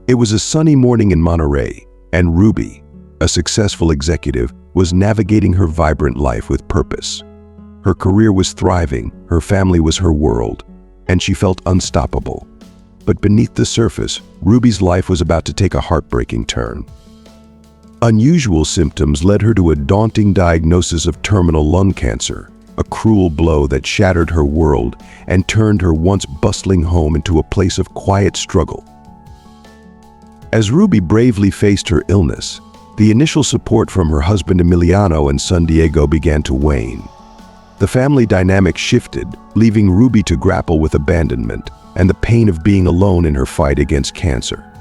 It was a sunny morning in Monterey, and Ruby, a successful executive, was navigating her vibrant life with purpose. Her career was thriving, her family was her world, and she felt unstoppable. But beneath the surface, Ruby's life was about to take a heartbreaking turn. Unusual symptoms led her to a daunting diagnosis of terminal lung cancer, a cruel blow that shattered her world and turned her once bustling home into a place of quiet struggle. As Ruby bravely faced her illness, the initial support from her husband Emiliano and son Diego began to wane. The family dynamic shifted, leaving Ruby to grapple with abandonment and the pain of being alone in her fight against cancer.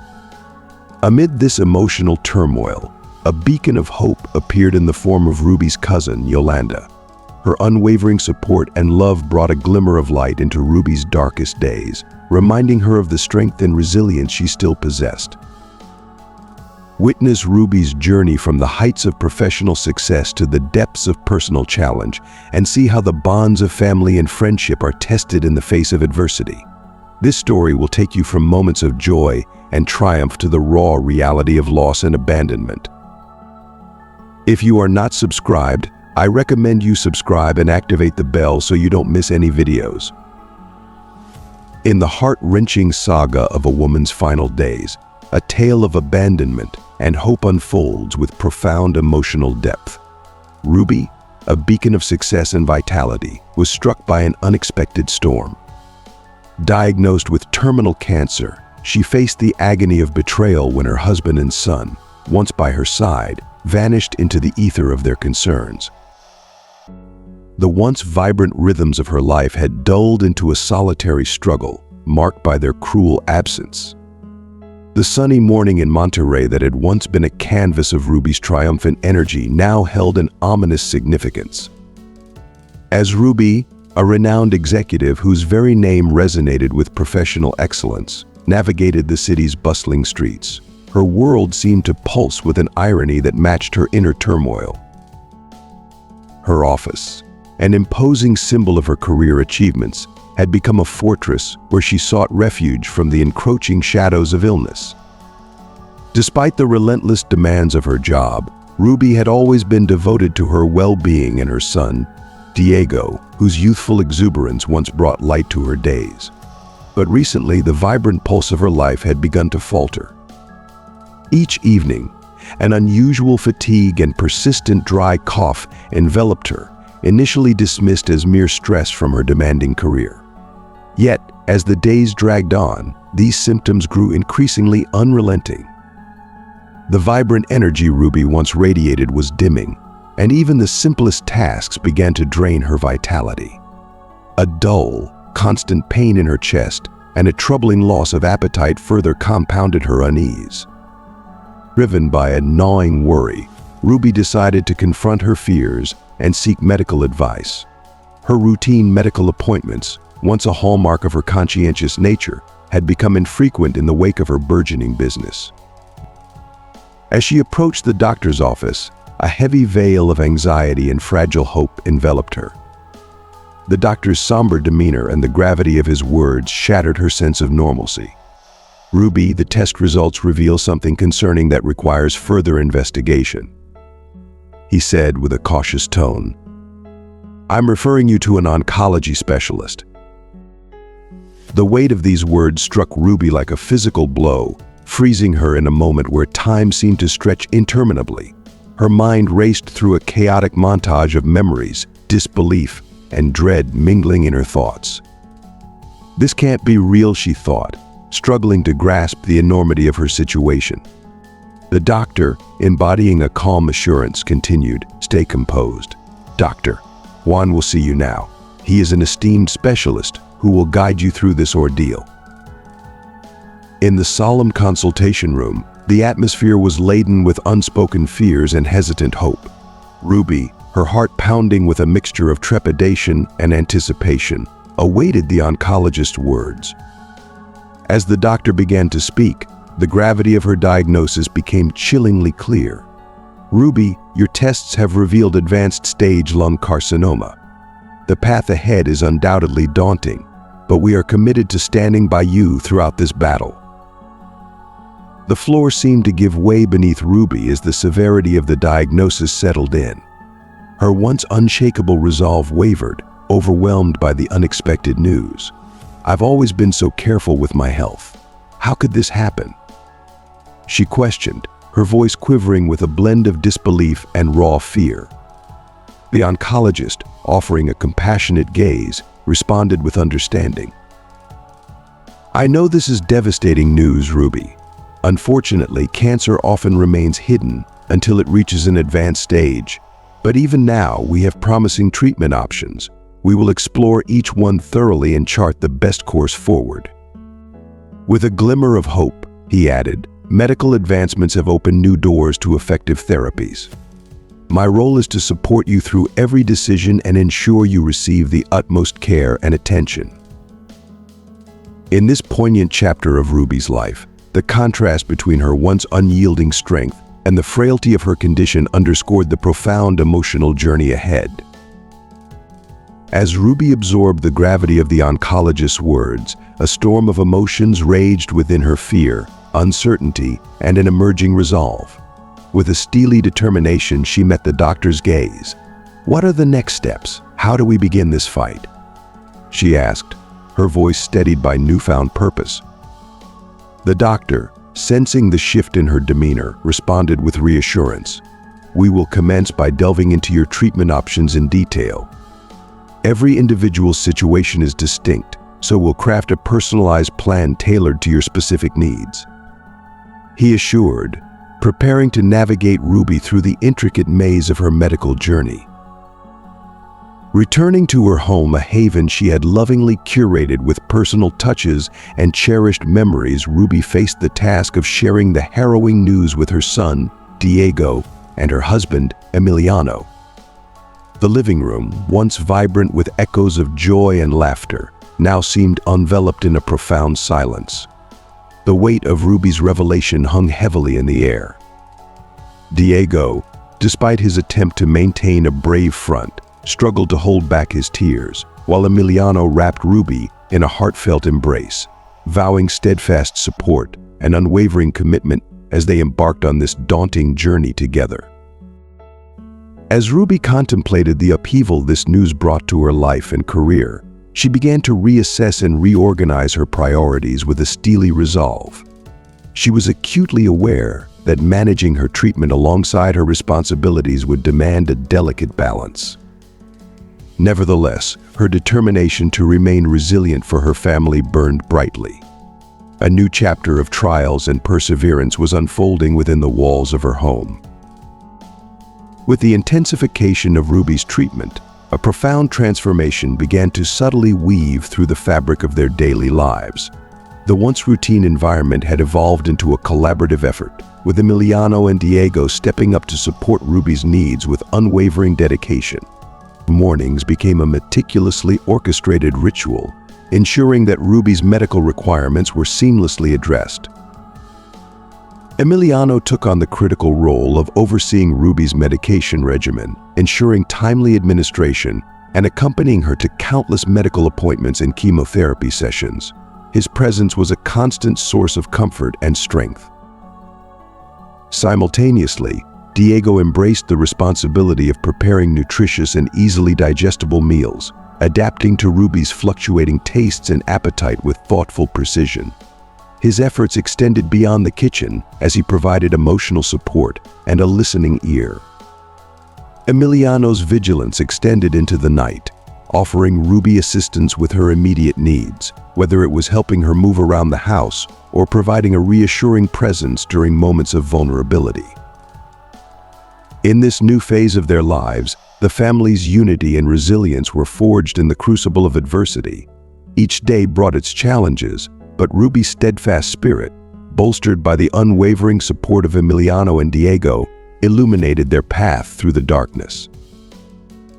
Amid this emotional turmoil, a beacon of hope appeared in the form of Ruby's cousin, Yolanda. Her unwavering support and love brought a glimmer of light into Ruby's darkest days, reminding her of the strength and resilience she still possessed. Witness Ruby's journey from the heights of professional success to the depths of personal challenge, and see how the bonds of family and friendship are tested in the face of adversity. This story will take you from moments of joy and triumph to the raw reality of loss and abandonment. If you are not subscribed, I recommend you subscribe and activate the bell so you don't miss any videos. In the heart-wrenching saga of a woman's final days, a tale of abandonment and hope unfolds with profound emotional depth. Ruby, a beacon of success and vitality, was struck by an unexpected storm. Diagnosed with terminal cancer, she faced the agony of betrayal when her husband and son, once by her side, vanished into the ether of their concerns. The once vibrant rhythms of her life had dulled into a solitary struggle, marked by their cruel absence. The sunny morning in Monterey that had once been a canvas of Ruby's triumphant energy now held an ominous significance. As Ruby, a renowned executive whose very name resonated with professional excellence, navigated the city's bustling streets, her world seemed to pulse with an irony that matched her inner turmoil. Her office, an imposing symbol of her career achievements, had become a fortress where she sought refuge from the encroaching shadows of illness. Despite the relentless demands of her job, Ruby had always been devoted to her well-being and her son, Diego, whose youthful exuberance once brought light to her days. But recently, the vibrant pulse of her life had begun to falter. Each evening, an unusual fatigue and persistent dry cough enveloped her, initially dismissed as mere stress from her demanding career. Yet, as the days dragged on, these symptoms grew increasingly unrelenting. The vibrant energy Ruby once radiated was dimming, and even the simplest tasks began to drain her vitality. A dull, constant pain in her chest and a troubling loss of appetite further compounded her unease. Driven by a gnawing worry, Ruby decided to confront her fears and seek medical advice. Her routine medical appointments, once a hallmark of her conscientious nature, had become infrequent in the wake of her burgeoning business. As she approached the doctor's office, a heavy veil of anxiety and fragile hope enveloped her. The doctor's somber demeanor and the gravity of his words shattered her sense of normalcy. "Ruby, the test results reveal something concerning that requires further investigation," he said with a cautious tone. "I'm referring you to an oncology specialist." The weight of these words struck Ruby like a physical blow, freezing her in a moment where time seemed to stretch interminably. Her mind raced through a chaotic montage of memories, disbelief, and dread mingling in her thoughts. "This can't be real," she thought, struggling to grasp the enormity of her situation. The doctor, embodying a calm assurance, continued, "Stay composed. Dr. Juan will see you now. He is an esteemed specialist who will guide you through this ordeal." In the solemn consultation room, the atmosphere was laden with unspoken fears and hesitant hope. Ruby, her heart pounding with a mixture of trepidation and anticipation, awaited the oncologist's words. As the doctor began to speak, the gravity of her diagnosis became chillingly clear. "Ruby, your tests have revealed advanced stage lung carcinoma. The path ahead is undoubtedly daunting, but we are committed to standing by you throughout this battle." The floor seemed to give way beneath Ruby as the severity of the diagnosis settled in. Her once unshakable resolve wavered, overwhelmed by the unexpected news. "I've always been so careful with my health. How could this happen?" She questioned, her voice quivering with a blend of disbelief and raw fear. The oncologist, offering a compassionate gaze, responded with understanding. "I know this is devastating news, Ruby. Unfortunately, cancer often remains hidden until it reaches an advanced stage. But even now, we have promising treatment options. We will explore each one thoroughly and chart the best course forward." With a glimmer of hope, he added, "Medical advancements have opened new doors to effective therapies. My role is to support you through every decision and ensure you receive the utmost care and attention." In this poignant chapter of Ruby's life, the contrast between her once unyielding strength and the frailty of her condition underscored the profound emotional journey ahead. As Ruby absorbed the gravity of the oncologist's words, a storm of emotions raged within her: fear, uncertainty, and an emerging resolve. With a steely determination, she met the doctor's gaze. "What are the next steps? How do we begin this fight?" she asked, her voice steadied by newfound purpose. The doctor, sensing the shift in her demeanor, responded with reassurance. "We will commence by delving into your treatment options in detail. Every individual's situation is distinct, so we'll craft a personalized plan tailored to your specific needs," he assured, preparing to navigate Ruby through the intricate maze of her medical journey. Returning to her home, a haven she had lovingly curated with personal touches and cherished memories, Ruby faced the task of sharing the harrowing news with her son, Diego, and her husband, Emiliano. The living room, once vibrant with echoes of joy and laughter, now seemed enveloped in a profound silence. The weight of Ruby's revelation hung heavily in the air. Diego, despite his attempt to maintain a brave front, struggled to hold back his tears, while Emiliano wrapped Ruby in a heartfelt embrace, vowing steadfast support and unwavering commitment as they embarked on this daunting journey together. As Ruby contemplated the upheaval this news brought to her life and career, she began to reassess and reorganize her priorities with a steely resolve. She was acutely aware that managing her treatment alongside her responsibilities would demand a delicate balance. Nevertheless, her determination to remain resilient for her family burned brightly. A new chapter of trials and perseverance was unfolding within the walls of her home. With the intensification of Ruby's treatment, a profound transformation began to subtly weave through the fabric of their daily lives. The once routine environment had evolved into a collaborative effort, with Emiliano and Diego stepping up to support Ruby's needs with unwavering dedication. Mornings became a meticulously orchestrated ritual, ensuring that Ruby's medical requirements were seamlessly addressed. Emiliano took on the critical role of overseeing Ruby's medication regimen, ensuring timely administration and accompanying her to countless medical appointments and chemotherapy sessions. His presence was a constant source of comfort and strength. Simultaneously, Diego embraced the responsibility of preparing nutritious and easily digestible meals, adapting to Ruby's fluctuating tastes and appetite with thoughtful precision. His efforts extended beyond the kitchen as he provided emotional support and a listening ear. Emiliano's vigilance extended into the night, offering Ruby assistance with her immediate needs, whether it was helping her move around the house or providing a reassuring presence during moments of vulnerability. In this new phase of their lives, the family's unity and resilience were forged in the crucible of adversity. Each day brought its challenges, but Ruby's steadfast spirit, bolstered by the unwavering support of Emiliano and Diego, illuminated their path through the darkness.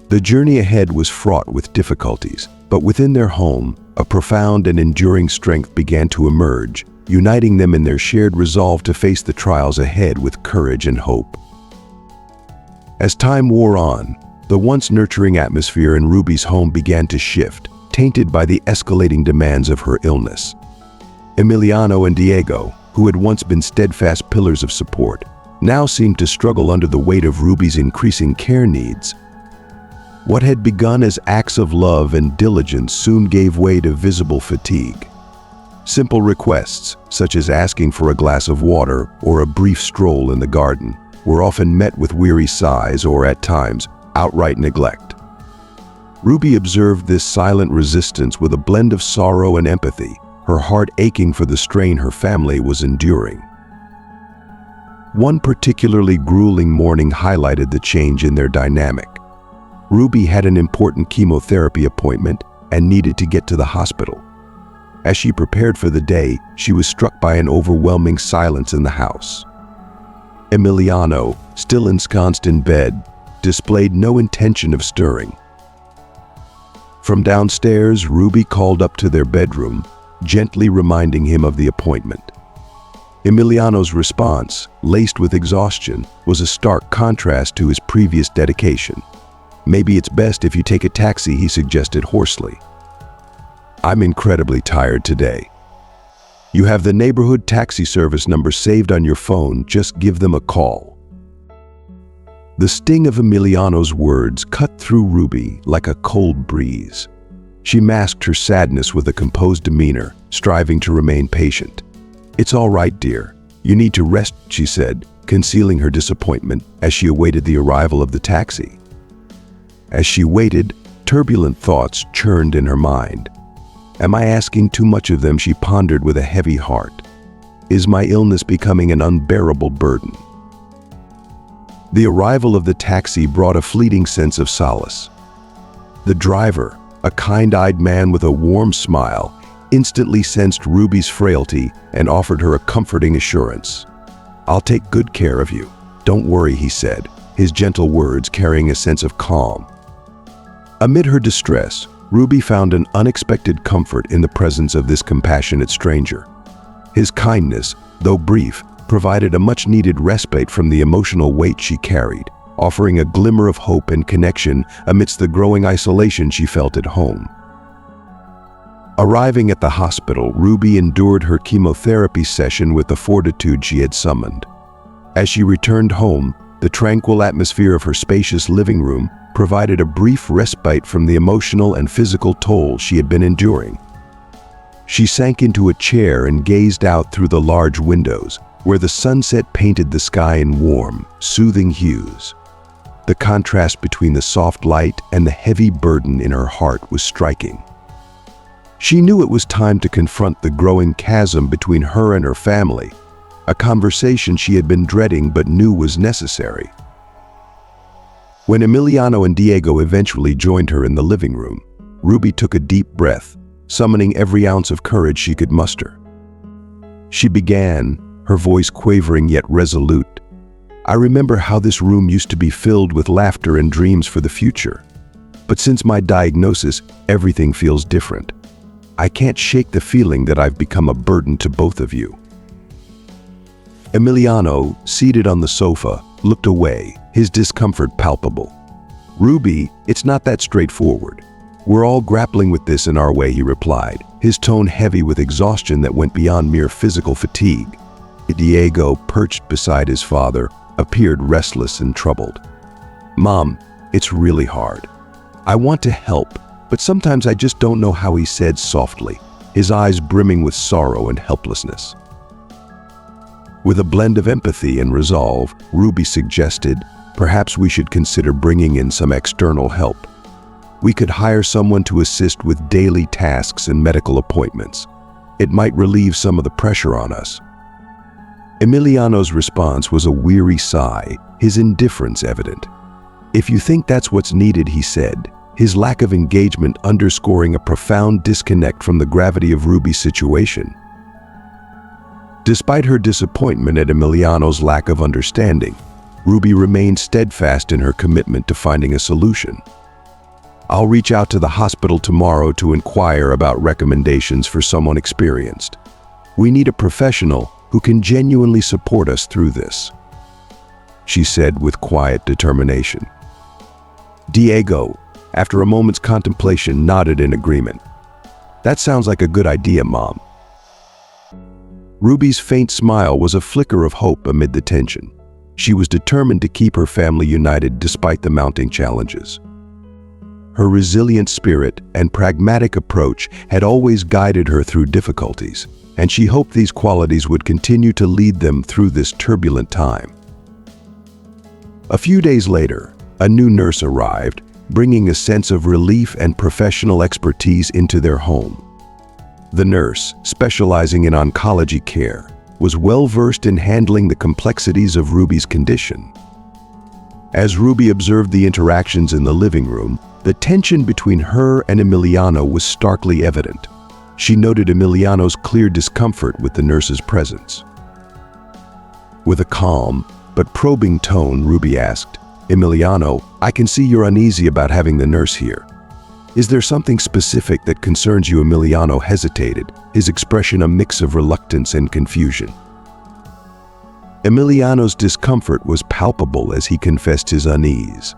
The journey ahead was fraught with difficulties, but within their home, a profound and enduring strength began to emerge, uniting them in their shared resolve to face the trials ahead with courage and hope. As time wore on, the once nurturing atmosphere in Ruby's home began to shift, tainted by the escalating demands of her illness. Emiliano and Diego, who had once been steadfast pillars of support, now seemed to struggle under the weight of Ruby's increasing care needs. What had begun as acts of love and diligence soon gave way to visible fatigue. Simple requests, such as asking for a glass of water or a brief stroll in the garden, were often met with weary sighs or, at times, outright neglect. Ruby observed this silent resistance with a blend of sorrow and empathy, her heart aching for the strain her family was enduring. One particularly grueling morning highlighted the change in their dynamic. Ruby had an important chemotherapy appointment and needed to get to the hospital. As she prepared for the day, she was struck by an overwhelming silence in the house. Emiliano, still ensconced in bed, displayed no intention of stirring. From downstairs, Ruby called up to their bedroom, gently reminding him of the appointment. Emiliano's response, laced with exhaustion, was a stark contrast to his previous dedication. "Maybe it's best if you take a taxi," he suggested hoarsely. "I'm incredibly tired today." "You have the neighborhood taxi service number saved on your phone, just give them a call." The sting of Emiliano's words cut through Ruby like a cold breeze. She masked her sadness with a composed demeanor, striving to remain patient. "It's all right, dear. You need to rest," she said, concealing her disappointment as she awaited the arrival of the taxi. As she waited, turbulent thoughts churned in her mind. "Am I asking too much of them?" she pondered with a heavy heart. "Is my illness becoming an unbearable burden?" The arrival of the taxi brought a fleeting sense of solace. The driver, a kind-eyed man with a warm smile, instantly sensed Ruby's frailty and offered her a comforting assurance. "I'll take good care of you. Don't worry," he said, his gentle words carrying a sense of calm. Amid her distress, Ruby found an unexpected comfort in the presence of this compassionate stranger. His kindness, though brief, provided a much-needed respite from the emotional weight she carried, offering a glimmer of hope and connection amidst the growing isolation she felt at home. Arriving at the hospital, Ruby endured her chemotherapy session with the fortitude she had summoned. As she returned home, the tranquil atmosphere of her spacious living room provided a brief respite from the emotional and physical toll she had been enduring. She sank into a chair and gazed out through the large windows, where the sunset painted the sky in warm, soothing hues. The contrast between the soft light and the heavy burden in her heart was striking. She knew it was time to confront the growing chasm between her and her family, a conversation she had been dreading but knew was necessary. When Emiliano and Diego eventually joined her in the living room, Ruby took a deep breath, summoning every ounce of courage she could muster. She began, her voice quavering yet resolute. "I remember how this room used to be filled with laughter and dreams for the future. But since my diagnosis, everything feels different. I can't shake the feeling that I've become a burden to both of you." Emiliano, seated on the sofa, looked away, his discomfort palpable. "Ruby, it's not that straightforward. We're all grappling with this in our way," he replied, his tone heavy with exhaustion that went beyond mere physical fatigue. Diego, perched beside his father, appeared restless and troubled. "Mom, it's really hard. I want to help, but sometimes I just don't know how," he said softly, his eyes brimming with sorrow and helplessness. With a blend of empathy and resolve, Ruby suggested, "Perhaps we should consider bringing in some external help. We could hire someone to assist with daily tasks and medical appointments. It might relieve some of the pressure on us." Emiliano's response was a weary sigh, his indifference evident. "If you think that's what's needed," he said, his lack of engagement underscoring a profound disconnect from the gravity of Ruby's situation. Despite her disappointment at Emiliano's lack of understanding, Ruby remained steadfast in her commitment to finding a solution. "I'll reach out to the hospital tomorrow to inquire about recommendations for someone experienced. We need a professional who can genuinely support us through this," she said with quiet determination. Diego, after a moment's contemplation, nodded in agreement. "That sounds like a good idea, Mom." Ruby's faint smile was a flicker of hope amid the tension. She was determined to keep her family united despite the mounting challenges. Her resilient spirit and pragmatic approach had always guided her through difficulties, and she hoped these qualities would continue to lead them through this turbulent time. A few days later, a new nurse arrived, bringing a sense of relief and professional expertise into their home. The nurse, specializing in oncology care, was well-versed in handling the complexities of Ruby's condition. As Ruby observed the interactions in the living room, the tension between her and Emiliano was starkly evident. She noted Emiliano's clear discomfort with the nurse's presence. With a calm but probing tone, Ruby asked, "Emiliano, I can see you're uneasy about having the nurse here. Is there something specific that concerns you?" Emiliano hesitated, his expression a mix of reluctance and confusion. Emiliano's discomfort was palpable as he confessed his unease.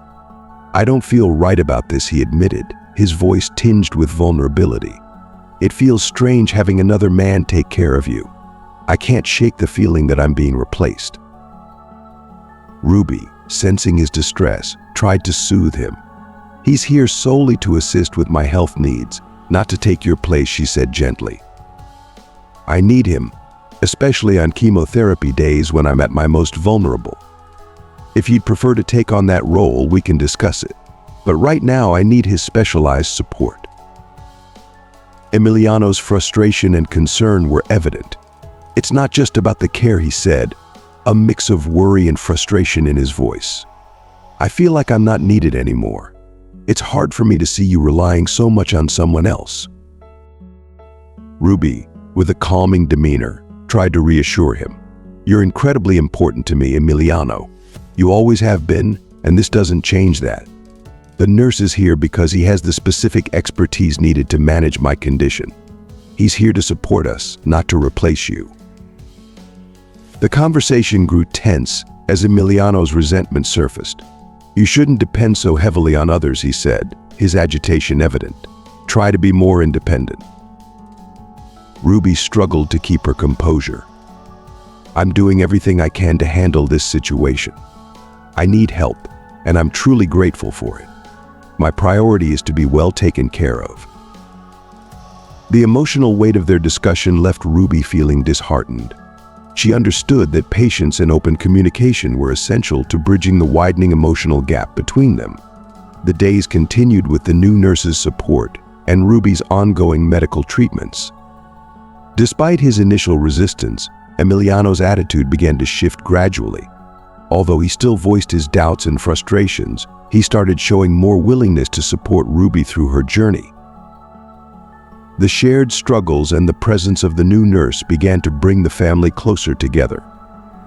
"I don't feel right about this," he admitted, his voice tinged with vulnerability. "It feels strange having another man take care of you. I can't shake the feeling that I'm being replaced." Ruby, sensing his distress, tried to soothe him. "He's here solely to assist with my health needs, not to take your place," she said gently. "I need him, especially on chemotherapy days when I'm at my most vulnerable. If you'd prefer to take on that role, we can discuss it. But right now, I need his specialized support." Emiliano's frustration and concern were evident. "It's not just about the care," he said, a mix of worry and frustration in his voice. "I feel like I'm not needed anymore. It's hard for me to see you relying so much on someone else." Ruby, with a calming demeanor, tried to reassure him. "You're incredibly important to me, Emiliano. You always have been, and this doesn't change that. The nurse is here because he has the specific expertise needed to manage my condition. He's here to support us, not to replace you." The conversation grew tense as Emiliano's resentment surfaced. "You shouldn't depend so heavily on others," he said, his agitation evident. "Try to be more independent." Ruby struggled to keep her composure. "I'm doing everything I can to handle this situation. I need help, and I'm truly grateful for it. My priority is to be well taken care of." The emotional weight of their discussion left Ruby feeling disheartened. She understood that patience and open communication were essential to bridging the widening emotional gap between them. The days continued with the new nurse's support and Ruby's ongoing medical treatments. Despite his initial resistance, Emiliano's attitude began to shift gradually. Although he still voiced his doubts and frustrations, he started showing more willingness to support Ruby through her journey. The shared struggles and the presence of the new nurse began to bring the family closer together.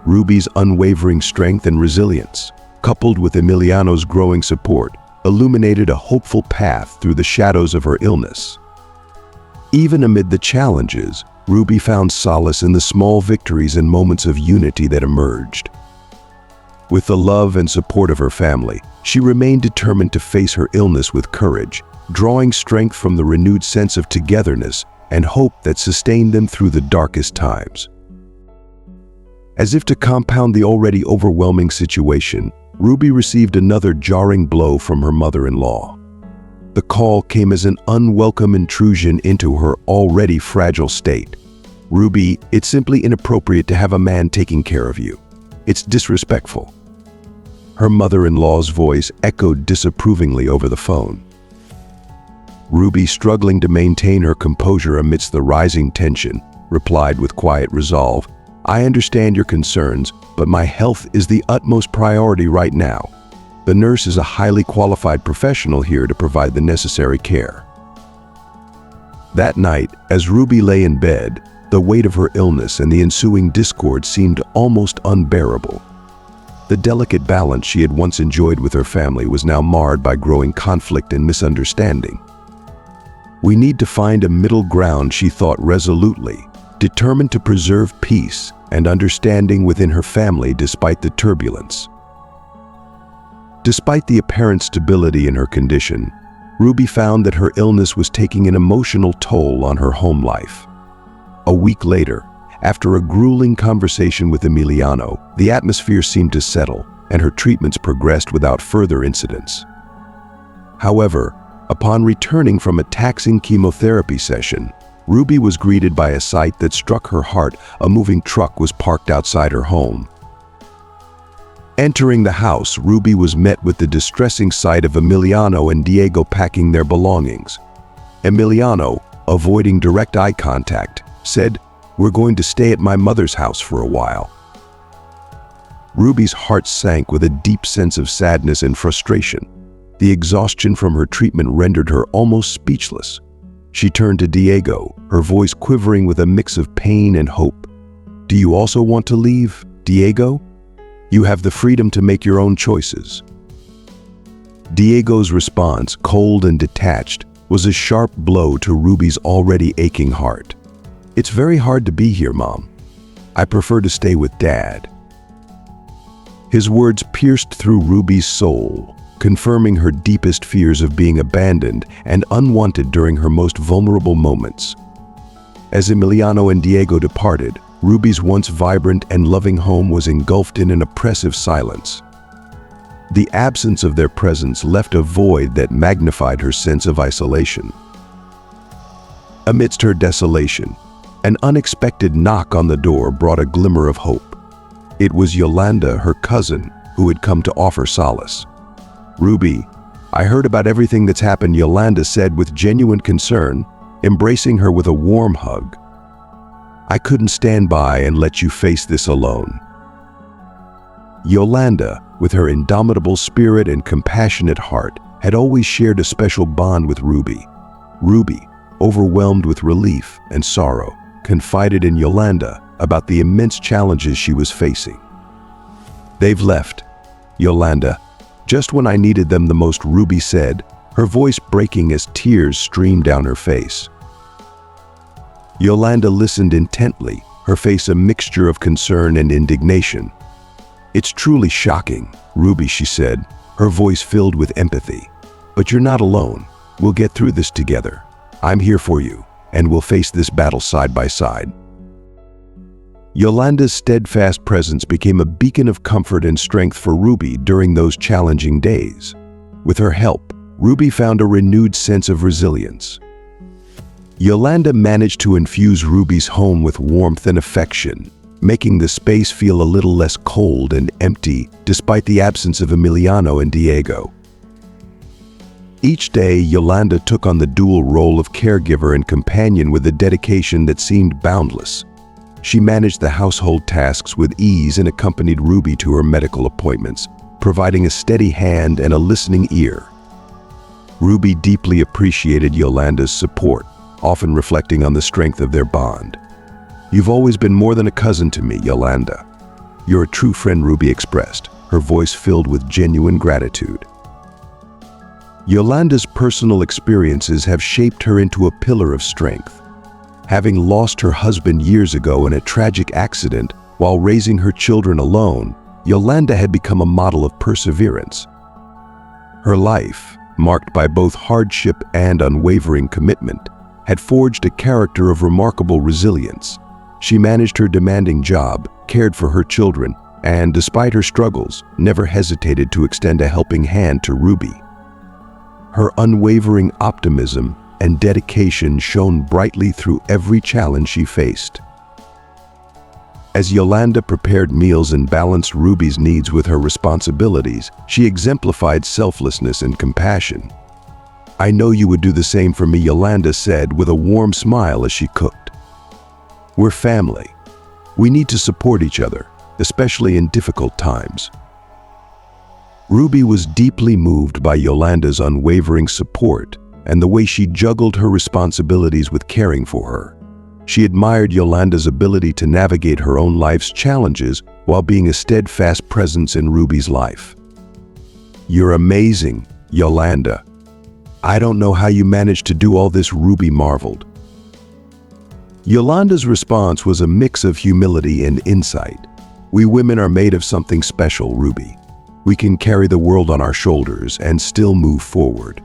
Ruby's unwavering strength and resilience, coupled with Emiliano's growing support, illuminated a hopeful path through the shadows of her illness. Even amid the challenges, Ruby found solace in the small victories and moments of unity that emerged. With the love and support of her family, she remained determined to face her illness with courage, drawing strength from the renewed sense of togetherness and hope that sustained them through the darkest times. As if to compound the already overwhelming situation, Ruby received another jarring blow from her mother-in-law. The call came as an unwelcome intrusion into her already fragile state. "Ruby, it's simply inappropriate to have a man taking care of you. It's disrespectful." Her mother-in-law's voice echoed disapprovingly over the phone. Ruby, struggling to maintain her composure amidst the rising tension, replied with quiet resolve, "I understand your concerns, but my health is the utmost priority right now. The nurse is a highly qualified professional here to provide the necessary care." That night, as Ruby lay in bed, the weight of her illness and the ensuing discord seemed almost unbearable. The delicate balance she had once enjoyed with her family was now marred by growing conflict and misunderstanding. "We need to find a middle ground," she thought resolutely, determined to preserve peace and understanding within her family despite the turbulence. Despite the apparent stability in her condition, Ruby found that her illness was taking an emotional toll on her home life. A week later, After a grueling conversation with Emiliano, the atmosphere seemed to settle, and her treatments progressed without further incidents. However, upon returning from a taxing chemotherapy session, Ruby was greeted by a sight that struck her heart. A moving truck was parked outside her home. Entering the house, Ruby was met with the distressing sight of Emiliano and Diego packing their belongings. Emiliano, avoiding direct eye contact, said, "We're going to stay at my mother's house for a while." Ruby's heart sank with a deep sense of sadness and frustration. The exhaustion from her treatment rendered her almost speechless. She turned to Diego, her voice quivering with a mix of pain and hope. "Do you also want to leave, Diego? You have the freedom to make your own choices." Diego's response, cold and detached, was a sharp blow to Ruby's already aching heart. "It's very hard to be here, Mom. I prefer to stay with Dad." His words pierced through Ruby's soul, confirming her deepest fears of being abandoned and unwanted during her most vulnerable moments. As Emiliano and Diego departed, Ruby's once vibrant and loving home was engulfed in an oppressive silence. The absence of their presence left a void that magnified her sense of isolation. Amidst her desolation, an unexpected knock on the door brought a glimmer of hope. It was Yolanda, her cousin, who had come to offer solace. "Ruby, I heard about everything that's happened," Yolanda said with genuine concern, embracing her with a warm hug. "I couldn't stand by and let you face this alone." Yolanda, with her indomitable spirit and compassionate heart, had always shared a special bond with Ruby. Ruby, overwhelmed with relief and sorrow, confided in Yolanda about the immense challenges she was facing. "They've left, Yolanda, just when I needed them the most," Ruby said, her voice breaking as tears streamed down her face. Yolanda listened intently, her face a mixture of concern and indignation. "It's truly shocking, Ruby," she said, her voice filled with empathy. "But you're not alone. We'll get through this together. I'm here for you, and we'll face this battle side by side." Yolanda's steadfast presence became a beacon of comfort and strength for Ruby during those challenging days. With her help, Ruby found a renewed sense of resilience. Yolanda managed to infuse Ruby's home with warmth and affection, making the space feel a little less cold and empty despite the absence of Emiliano and Diego. Each day, Yolanda took on the dual role of caregiver and companion with a dedication that seemed boundless. She managed the household tasks with ease and accompanied Ruby to her medical appointments, providing a steady hand and a listening ear. Ruby deeply appreciated Yolanda's support, often reflecting on the strength of their bond. "You've always been more than a cousin to me, Yolanda. You're a true friend," Ruby expressed, her voice filled with genuine gratitude. Yolanda's personal experiences have shaped her into a pillar of strength. Having lost her husband years ago in a tragic accident while raising her children alone, Yolanda had become a model of perseverance. Her life, marked by both hardship and unwavering commitment, had forged a character of remarkable resilience. She managed her demanding job, cared for her children, and, despite her struggles, never hesitated to extend a helping hand to Ruby. Her unwavering optimism and dedication shone brightly through every challenge she faced. As Yolanda prepared meals and balanced Ruby's needs with her responsibilities, she exemplified selflessness and compassion. "I know you would do the same for me," Yolanda said with a warm smile as she cooked. "We're family. We need to support each other, especially in difficult times." Ruby was deeply moved by Yolanda's unwavering support and the way she juggled her responsibilities with caring for her. She admired Yolanda's ability to navigate her own life's challenges while being a steadfast presence in Ruby's life. "You're amazing, Yolanda. I don't know how you managed to do all this," Ruby marveled. Yolanda's response was a mix of humility and insight. "We women are made of something special, Ruby. We can carry the world on our shoulders and still move forward."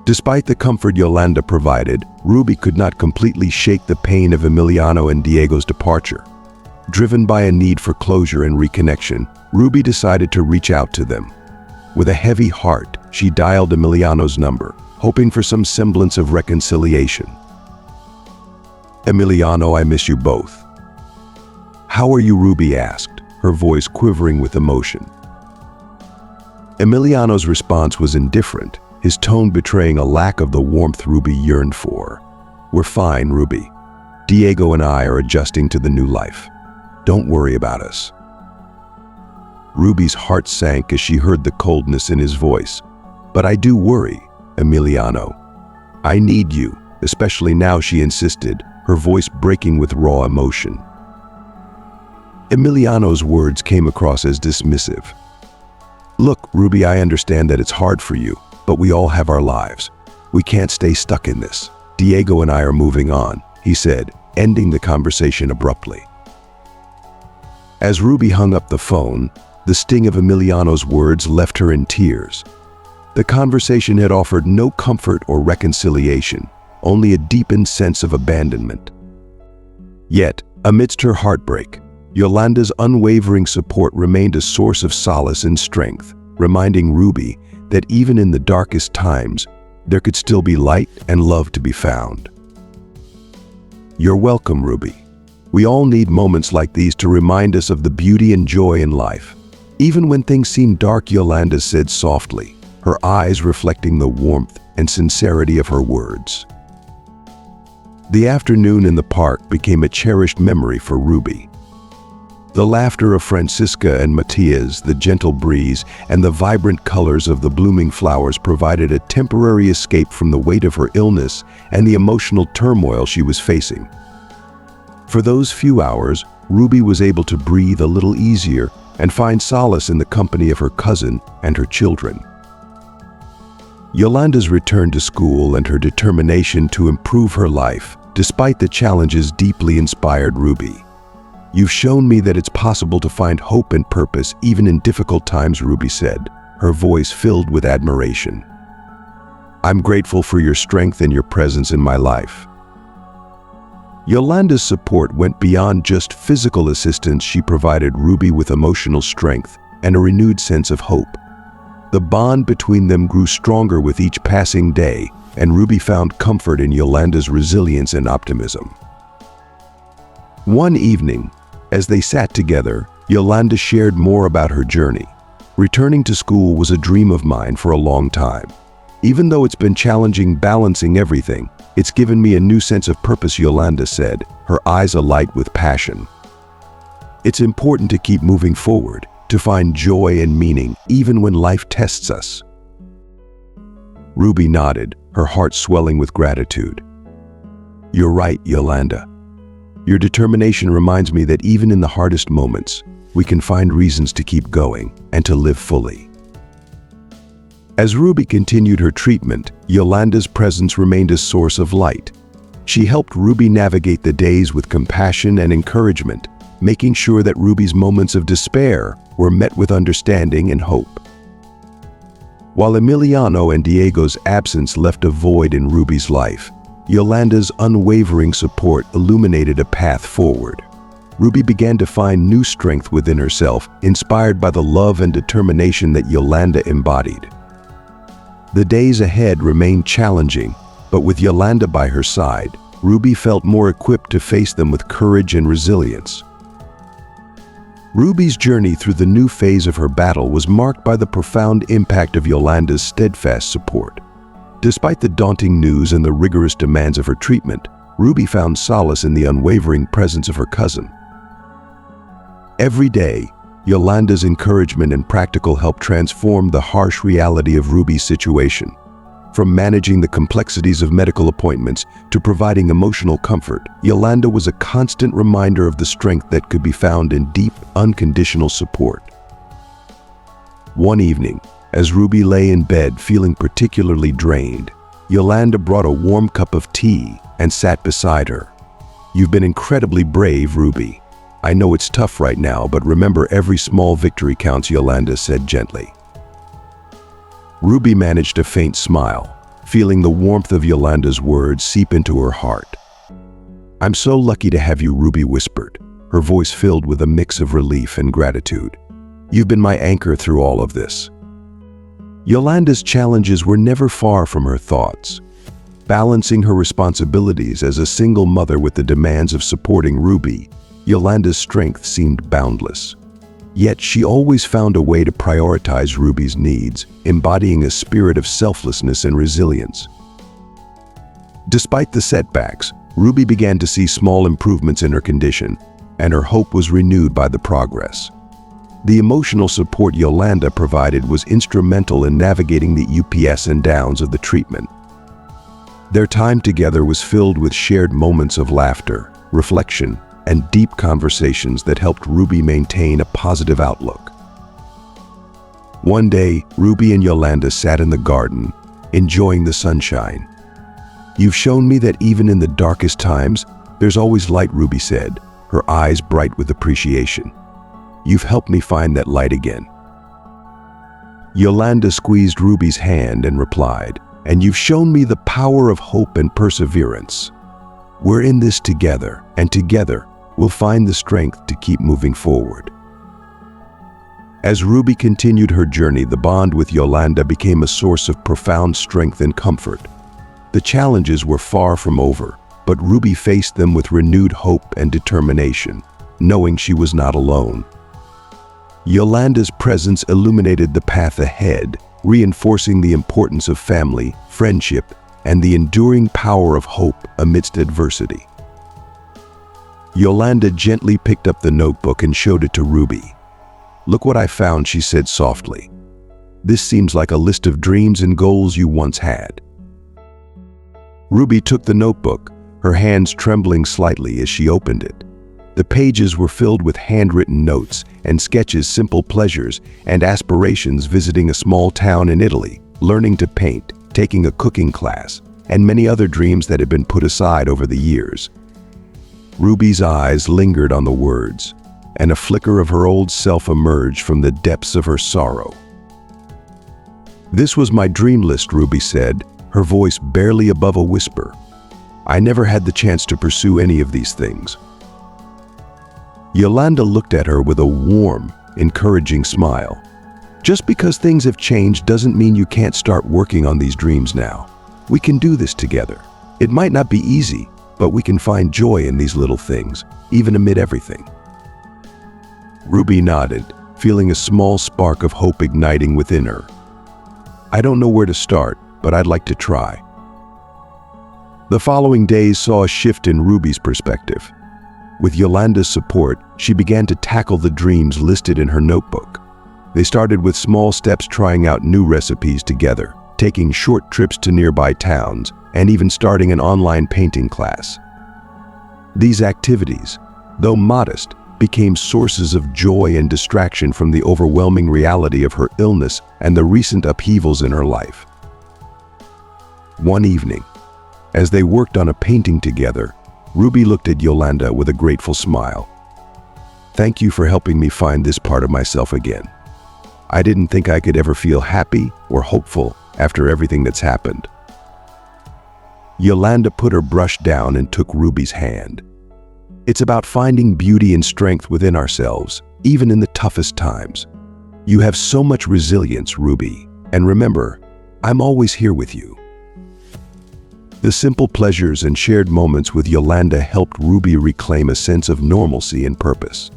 Despite the comfort Yolanda provided, Ruby could not completely shake the pain of Emiliano and Diego's departure. Driven by a need for closure and reconnection, Ruby decided to reach out to them. With a heavy heart, she dialed Emiliano's number, hoping for some semblance of reconciliation. "Emiliano, I miss you both." "How are you?" Ruby asked, her voice quivering with emotion. Emiliano's response was indifferent, his tone betraying a lack of the warmth Ruby yearned for. "We're fine, Ruby. Diego and I are adjusting to the new life. Don't worry about us." Ruby's heart sank as she heard the coldness in his voice. "But I do worry, Emiliano. I need you, especially now," she insisted, her voice breaking with raw emotion. Emiliano's words came across as dismissive. "Look, Ruby, I understand that it's hard for you, but we all have our lives. We can't stay stuck in this. Diego and I are moving on," he said, ending the conversation abruptly. As Ruby hung up the phone, the sting of Emiliano's words left her in tears. The conversation had offered no comfort or reconciliation, only a deepened sense of abandonment. Yet, amidst her heartbreak, Yolanda's unwavering support remained a source of solace and strength, reminding Ruby that even in the darkest times, there could still be light and love to be found. "You're welcome, Ruby. We all need moments like these to remind us of the beauty and joy in life. Even when things seem dark," Yolanda said softly, her eyes reflecting the warmth and sincerity of her words. The afternoon in the park became a cherished memory for Ruby. The laughter of Francisca and Matias, the gentle breeze, and the vibrant colors of the blooming flowers provided a temporary escape from the weight of her illness and the emotional turmoil she was facing. For those few hours, Ruby was able to breathe a little easier and find solace in the company of her cousin and her children. Yolanda's return to school and her determination to improve her life, despite the challenges, deeply inspired Ruby. "You've shown me that it's possible to find hope and purpose even in difficult times," Ruby said, her voice filled with admiration. "I'm grateful for your strength and your presence in my life." Yolanda's support went beyond just physical assistance. She provided Ruby with emotional strength and a renewed sense of hope. The bond between them grew stronger with each passing day, and Ruby found comfort in Yolanda's resilience and optimism. One evening, as they sat together, Yolanda shared more about her journey. "Returning to school was a dream of mine for a long time. Even though it's been challenging balancing everything, it's given me a new sense of purpose," Yolanda said, her eyes alight with passion. "It's important to keep moving forward, to find joy and meaning even when life tests us." Ruby nodded, her heart swelling with gratitude. "You're right, Yolanda. Your determination reminds me that even in the hardest moments, we can find reasons to keep going and to live fully." As Ruby continued her treatment, Yolanda's presence remained a source of light. She helped Ruby navigate the days with compassion and encouragement, making sure that Ruby's moments of despair were met with understanding and hope. While Emiliano and Diego's absence left a void in Ruby's life, Yolanda's unwavering support illuminated a path forward. Ruby began to find new strength within herself, inspired by the love and determination that Yolanda embodied. The days ahead remained challenging, but with Yolanda by her side, Ruby felt more equipped to face them with courage and resilience. Ruby's journey through the new phase of her battle was marked by the profound impact of Yolanda's steadfast support. Despite the daunting news and the rigorous demands of her treatment, Ruby found solace in the unwavering presence of her cousin. Every day, Yolanda's encouragement and practical help transformed the harsh reality of Ruby's situation. From managing the complexities of medical appointments to providing emotional comfort, Yolanda was a constant reminder of the strength that could be found in deep, unconditional support. One evening, as Ruby lay in bed feeling particularly drained, Yolanda brought a warm cup of tea and sat beside her. "You've been incredibly brave, Ruby. I know it's tough right now, but remember, every small victory counts," Yolanda said gently. Ruby managed a faint smile, feeling the warmth of Yolanda's words seep into her heart. "I'm so lucky to have you," Ruby whispered, her voice filled with a mix of relief and gratitude. "You've been my anchor through all of this." Yolanda's challenges were never far from her thoughts. Balancing her responsibilities as a single mother with the demands of supporting Ruby, Yolanda's strength seemed boundless. Yet she always found a way to prioritize Ruby's needs, embodying a spirit of selflessness and resilience. Despite the setbacks, Ruby began to see small improvements in her condition, and her hope was renewed by the progress. The emotional support Yolanda provided was instrumental in navigating the ups and downs of the treatment. Their time together was filled with shared moments of laughter, reflection, and deep conversations that helped Ruby maintain a positive outlook. One day, Ruby and Yolanda sat in the garden, enjoying the sunshine. "You've shown me that even in the darkest times, there's always light," Ruby said, her eyes bright with appreciation. "You've helped me find that light again." Yolanda squeezed Ruby's hand and replied, "And you've shown me the power of hope and perseverance. We're in this together, and together, we'll find the strength to keep moving forward." As Ruby continued her journey, the bond with Yolanda became a source of profound strength and comfort. The challenges were far from over, but Ruby faced them with renewed hope and determination, knowing she was not alone. Yolanda's presence illuminated the path ahead, reinforcing the importance of family, friendship, and the enduring power of hope amidst adversity. Yolanda gently picked up the notebook and showed it to Ruby. "Look what I found," she said softly. "This seems like a list of dreams and goals you once had." Ruby took the notebook, her hands trembling slightly as she opened it. The pages were filled with handwritten notes and sketches, simple pleasures and aspirations: visiting a small town in Italy, learning to paint, taking a cooking class, and many other dreams that had been put aside over the years. Ruby's eyes lingered on the words, and a flicker of her old self emerged from the depths of her sorrow. "This was my dream list," Ruby said, her voice barely above a whisper. "I never had the chance to pursue any of these things." Yolanda looked at her with a warm, encouraging smile. "Just because things have changed doesn't mean you can't start working on these dreams now. We can do this together. It might not be easy, but we can find joy in these little things, even amid everything." Ruby nodded, feeling a small spark of hope igniting within her. "I don't know where to start, but I'd like to try." The following days saw a shift in Ruby's perspective. With Yolanda's support, she began to tackle the dreams listed in her notebook. They started with small steps, trying out new recipes together, taking short trips to nearby towns, and even starting an online painting class. These activities, though modest, became sources of joy and distraction from the overwhelming reality of her illness and the recent upheavals in her life. One evening, as they worked on a painting together, Ruby looked at Yolanda with a grateful smile. "Thank you for helping me find this part of myself again. I didn't think I could ever feel happy or hopeful after everything that's happened." Yolanda put her brush down and took Ruby's hand. "It's about finding beauty and strength within ourselves, even in the toughest times. You have so much resilience, Ruby, and remember, I'm always here with you." The simple pleasures and shared moments with Yolanda helped Ruby reclaim a sense of normalcy and purpose.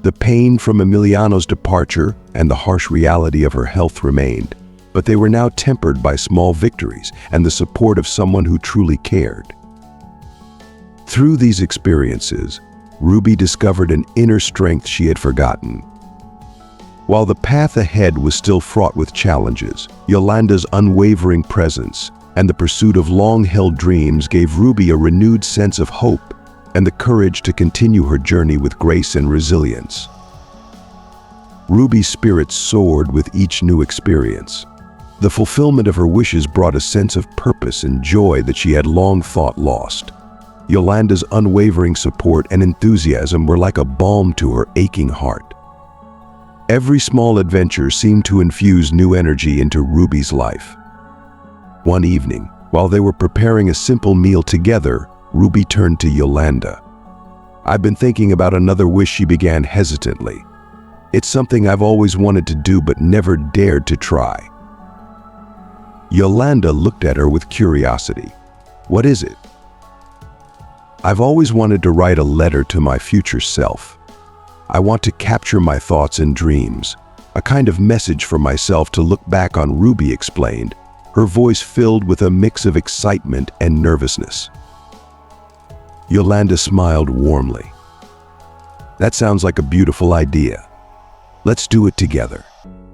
The pain from Emiliano's departure and the harsh reality of her health remained, but they were now tempered by small victories and the support of someone who truly cared. Through these experiences, Ruby discovered an inner strength she had forgotten. While the path ahead was still fraught with challenges, Yolanda's unwavering presence and the pursuit of long-held dreams gave Ruby a renewed sense of hope and the courage to continue her journey with grace and resilience. Ruby's spirits soared with each new experience. The fulfillment of her wishes brought a sense of purpose and joy that she had long thought lost. Yolanda's unwavering support and enthusiasm were like a balm to her aching heart. Every small adventure seemed to infuse new energy into Ruby's life. One evening, while they were preparing a simple meal together, Ruby turned to Yolanda. "I've been thinking about another wish," she began hesitantly. "It's something I've always wanted to do but never dared to try." Yolanda looked at her with curiosity. "What is it?" "I've always wanted to write a letter to my future self. I want to capture my thoughts and dreams, a kind of message for myself to look back on," Ruby explained, her voice filled with a mix of excitement and nervousness. Yolanda smiled warmly. "That sounds like a beautiful idea. Let's do it together.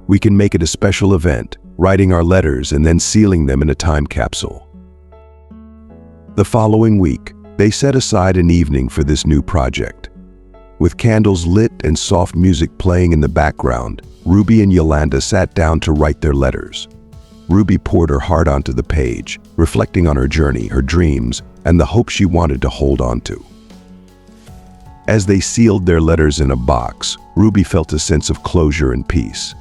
We can make it a special event, writing our letters and then sealing them in a time capsule." The following week, they set aside an evening for this new project. With candles lit and soft music playing in the background, Ruby and Yolanda sat down to write their letters. Ruby poured her heart onto the page, reflecting on her journey, her dreams, and the hope she wanted to hold on to. As they sealed their letters in a box, Ruby felt a sense of closure and peace.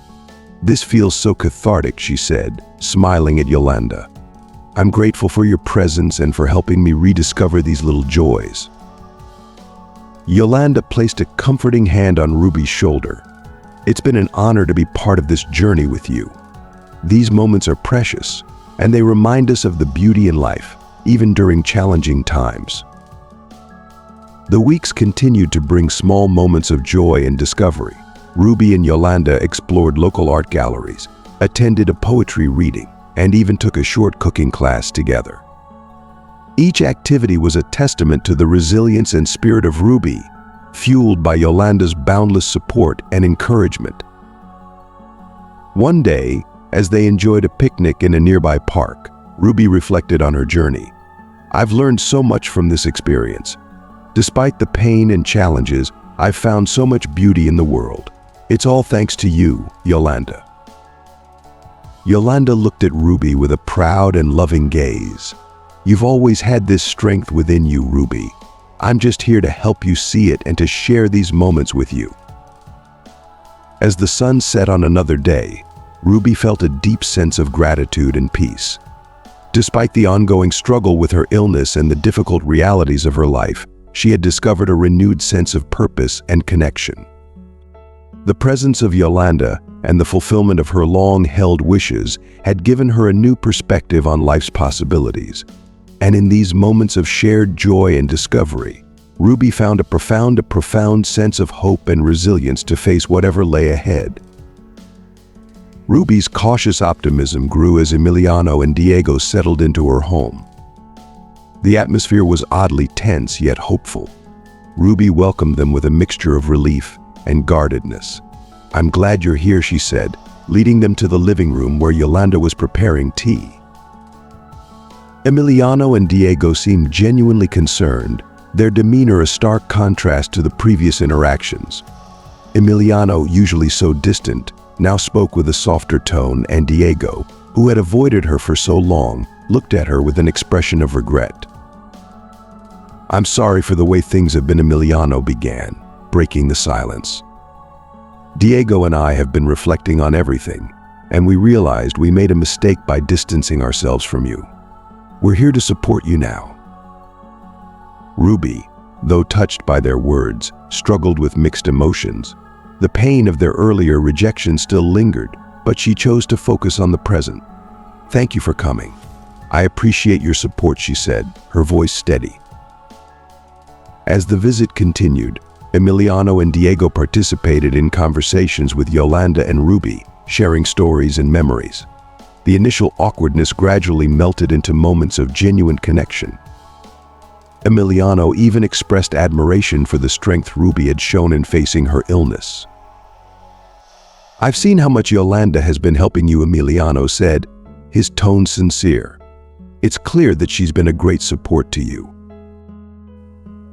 "This feels so cathartic," she said, smiling at Yolanda. "I'm grateful for your presence and for helping me rediscover these little joys." Yolanda placed a comforting hand on Ruby's shoulder. "It's been an honor to be part of this journey with you. These moments are precious, and they remind us of the beauty in life, even during challenging times." The weeks continued to bring small moments of joy and discovery. Ruby and Yolanda explored local art galleries, attended a poetry reading, and even took a short cooking class together. Each activity was a testament to the resilience and spirit of Ruby, fueled by Yolanda's boundless support and encouragement. One day, as they enjoyed a picnic in a nearby park, Ruby reflected on her journey. "I've learned so much from this experience. Despite the pain and challenges, I've found so much beauty in the world. It's all thanks to you, Yolanda." Yolanda looked at Ruby with a proud and loving gaze. "You've always had this strength within you, Ruby. I'm just here to help you see it and to share these moments with you." As the sun set on another day, Ruby felt a deep sense of gratitude and peace. Despite the ongoing struggle with her illness and the difficult realities of her life, she had discovered a renewed sense of purpose and connection. The presence of Yolanda and the fulfillment of her long-held wishes had given her a new perspective on life's possibilities. And in these moments of shared joy and discovery, Ruby found a profound sense of hope and resilience to face whatever lay ahead. Ruby's cautious optimism grew as Emiliano and Diego settled into her home. The atmosphere was oddly tense yet hopeful. Ruby welcomed them with a mixture of relief and guardedness. "I'm glad you're here," she said, leading them to the living room where Yolanda was preparing tea. Emiliano and Diego seemed genuinely concerned, their demeanor a stark contrast to the previous interactions. Emiliano, usually so distant, now spoke with a softer tone, and Diego, who had avoided her for so long, looked at her with an expression of regret. "I'm sorry for the way things have been," Emiliano began, breaking the silence. "Diego and I have been reflecting on everything, and we realized we made a mistake by distancing ourselves from you. We're here to support you now." Ruby, though touched by their words, struggled with mixed emotions. The pain of their earlier rejection still lingered, but she chose to focus on the present. "Thank you for coming. I appreciate your support," she said, her voice steady. As the visit continued, Emiliano and Diego participated in conversations with Yolanda and Ruby, sharing stories and memories. The initial awkwardness gradually melted into moments of genuine connection. Emiliano even expressed admiration for the strength Ruby had shown in facing her illness. "I've seen how much Yolanda has been helping you," Emiliano said, his tone sincere. "It's clear that she's been a great support to you."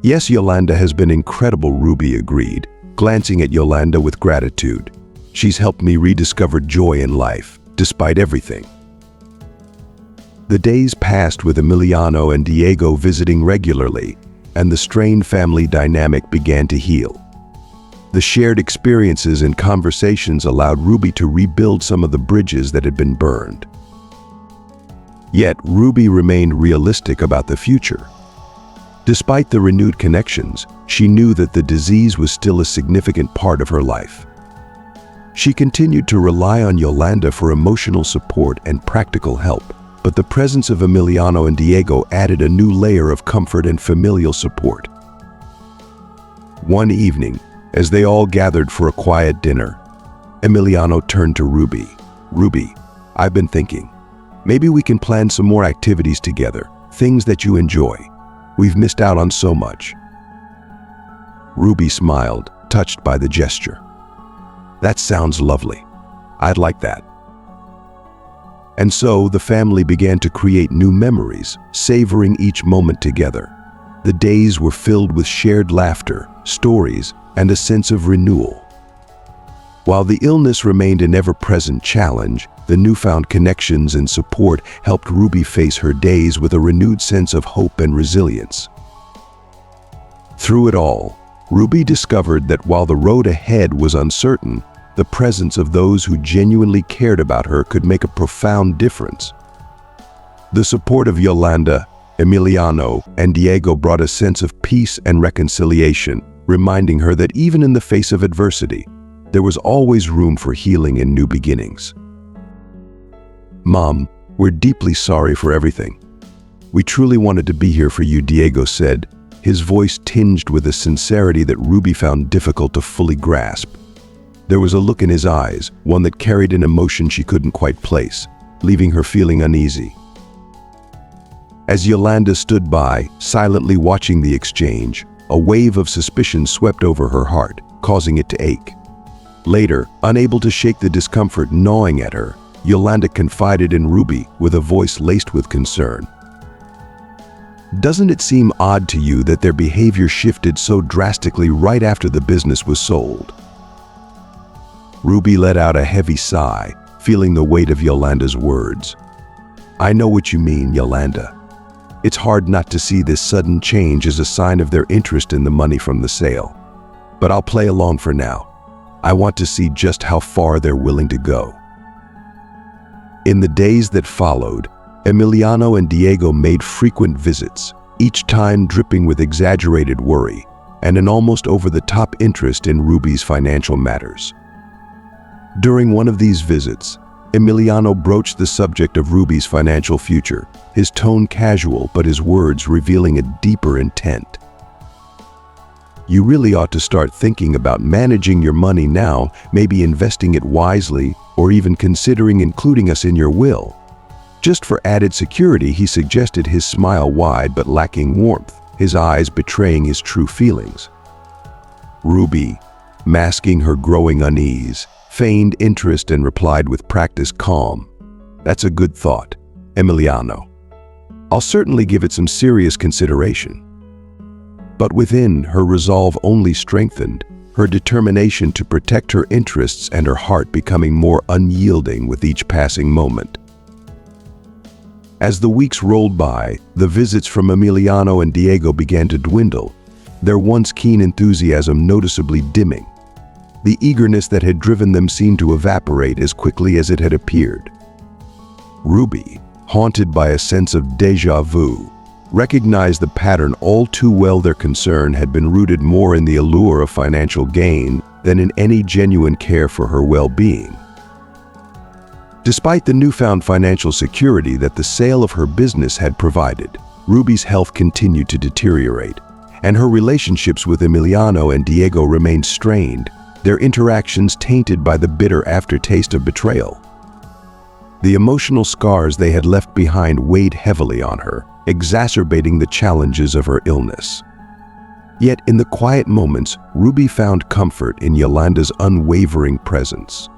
"Yes, Yolanda has been incredible," Ruby agreed, glancing at Yolanda with gratitude. "She's helped me rediscover joy in life, despite everything." The days passed with Emiliano and Diego visiting regularly, and the strained family dynamic began to heal. The shared experiences and conversations allowed Ruby to rebuild some of the bridges that had been burned. Yet, Ruby remained realistic about the future. Despite the renewed connections, she knew that the disease was still a significant part of her life. She continued to rely on Yolanda for emotional support and practical help, but the presence of Emiliano and Diego added a new layer of comfort and familial support. One evening, as they all gathered for a quiet dinner, Emiliano turned to Ruby. "Ruby, I've been thinking. Maybe we can plan some more activities together, things that you enjoy. We've missed out on so much." Ruby smiled, touched by the gesture. "That sounds lovely. I'd like that." And so the family began to create new memories, savoring each moment together. The days were filled with shared laughter, stories, and a sense of renewal. While the illness remained an ever-present challenge, the newfound connections and support helped Ruby face her days with a renewed sense of hope and resilience. Through it all, Ruby discovered that while the road ahead was uncertain, the presence of those who genuinely cared about her could make a profound difference. The support of Yolanda, Emiliano, and Diego brought a sense of peace and reconciliation, reminding her that even in the face of adversity, there was always room for healing and new beginnings. "Mom, we're deeply sorry for everything. We truly wanted to be here for you," Diego said, his voice tinged with a sincerity that Ruby found difficult to fully grasp. There was a look in his eyes, one that carried an emotion she couldn't quite place, leaving her feeling uneasy. As Yolanda stood by, silently watching the exchange, a wave of suspicion swept over her heart, causing it to ache. Later, unable to shake the discomfort gnawing at her, Yolanda confided in Ruby with a voice laced with concern. "Doesn't it seem odd to you that their behavior shifted so drastically right after the business was sold?" Ruby let out a heavy sigh, feeling the weight of Yolanda's words. "I know what you mean, Yolanda. It's hard not to see this sudden change as a sign of their interest in the money from the sale. But I'll play along for now. I want to see just how far they're willing to go." In the days that followed, Emiliano and Diego made frequent visits, each time dripping with exaggerated worry and an almost over-the-top interest in Ruby's financial matters. During one of these visits, Emiliano broached the subject of Ruby's financial future, his tone casual but his words revealing a deeper intent. "You really ought to start thinking about managing your money now, maybe investing it wisely, or even considering including us in your will." Just for added security, he suggested, his smile wide but lacking warmth, his eyes betraying his true feelings. Ruby, masking her growing unease, feigned interest and replied with practiced calm, "That's a good thought, Emiliano. I'll certainly give it some serious consideration." But within, her resolve only strengthened, her determination to protect her interests and her heart becoming more unyielding with each passing moment. As the weeks rolled by, the visits from Emiliano and Diego began to dwindle, their once keen enthusiasm noticeably dimming. The eagerness that had driven them seemed to evaporate as quickly as it had appeared. Ruby, haunted by a sense of déjà vu, recognized the pattern all too well. Their concern had been rooted more in the allure of financial gain than in any genuine care for her well-being. Despite the newfound financial security that the sale of her business had provided, Ruby's health continued to deteriorate, and her relationships with Emiliano and Diego remained strained, their interactions tainted by the bitter aftertaste of betrayal. The emotional scars they had left behind weighed heavily on her, exacerbating the challenges of her illness. Yet in the quiet moments, Ruby found comfort in Yolanda's unwavering presence.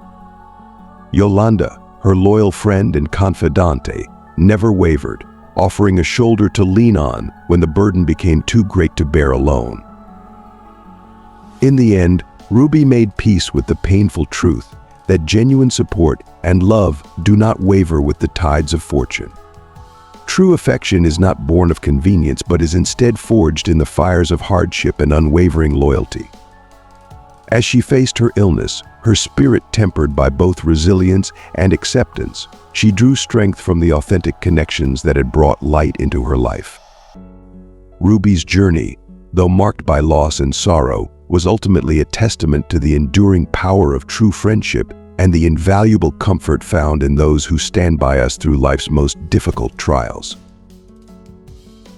Yolanda, her loyal friend and confidante, never wavered, offering a shoulder to lean on when the burden became too great to bear alone. In the end, Ruby made peace with the painful truth that genuine support and love do not waver with the tides of fortune. True affection is not born of convenience, but is instead forged in the fires of hardship and unwavering loyalty. As she faced her illness, her spirit tempered by both resilience and acceptance, she drew strength from the authentic connections that had brought light into her life. Ruby's journey, though marked by loss and sorrow, was ultimately a testament to the enduring power of true friendship and the invaluable comfort found in those who stand by us through life's most difficult trials.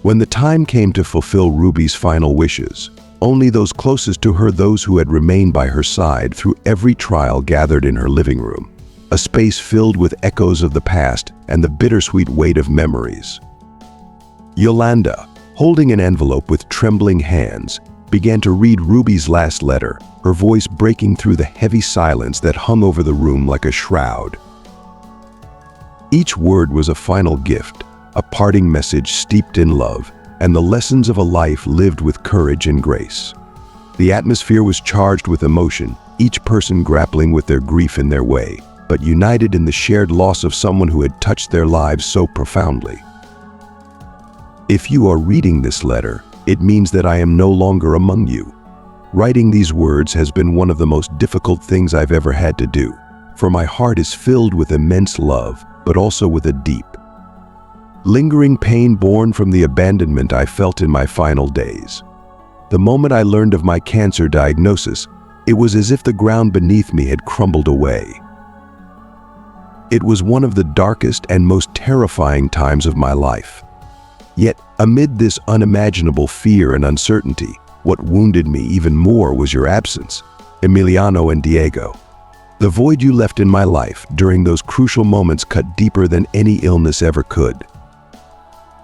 When the time came to fulfill Ruby's final wishes, only those closest to her, those who had remained by her side through every trial, gathered in her living room, a space filled with echoes of the past and the bittersweet weight of memories. Yolanda, holding an envelope with trembling hands, began to read Ruby's last letter, her voice breaking through the heavy silence that hung over the room like a shroud. Each word was a final gift, a parting message steeped in love, and the lessons of a life lived with courage and grace. The atmosphere was charged with emotion, each person grappling with their grief in their way, but united in the shared loss of someone who had touched their lives so profoundly. If you are reading this letter, it means that I am no longer among you. Writing these words has been one of the most difficult things I've ever had to do, for my heart is filled with immense love, but also with a deep, lingering pain born from the abandonment I felt in my final days. The moment I learned of my cancer diagnosis, it was as if the ground beneath me had crumbled away. It was one of the darkest and most terrifying times of my life. Yet, amid this unimaginable fear and uncertainty, what wounded me even more was your absence, Emiliano and Diego. The void you left in my life during those crucial moments cut deeper than any illness ever could.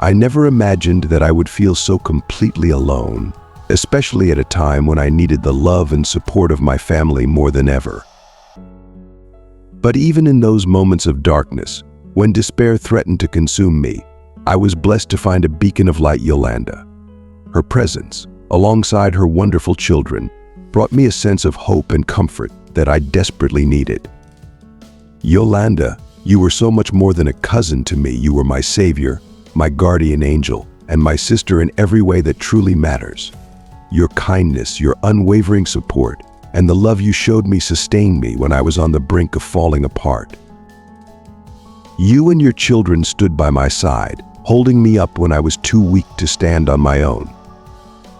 I never imagined that I would feel so completely alone, especially at a time when I needed the love and support of my family more than ever. But even in those moments of darkness, when despair threatened to consume me, I was blessed to find a beacon of light, Yolanda. Her presence, alongside her wonderful children, brought me a sense of hope and comfort that I desperately needed. Yolanda, you were so much more than a cousin to me. You were my savior, my guardian angel, and my sister in every way that truly matters. Your kindness, your unwavering support, and the love you showed me sustained me when I was on the brink of falling apart. You and your children stood by my side, holding me up when I was too weak to stand on my own.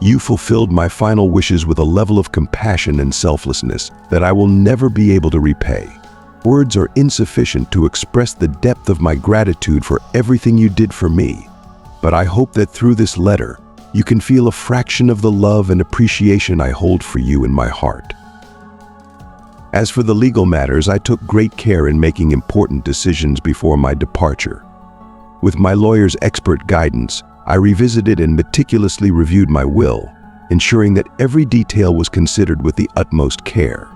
You fulfilled my final wishes with a level of compassion and selflessness that I will never be able to repay. Words are insufficient to express the depth of my gratitude for everything you did for me, but I hope that through this letter, you can feel a fraction of the love and appreciation I hold for you in my heart. As for the legal matters, I took great care in making important decisions before my departure. With my lawyer's expert guidance, I revisited and meticulously reviewed my will, ensuring that every detail was considered with the utmost care.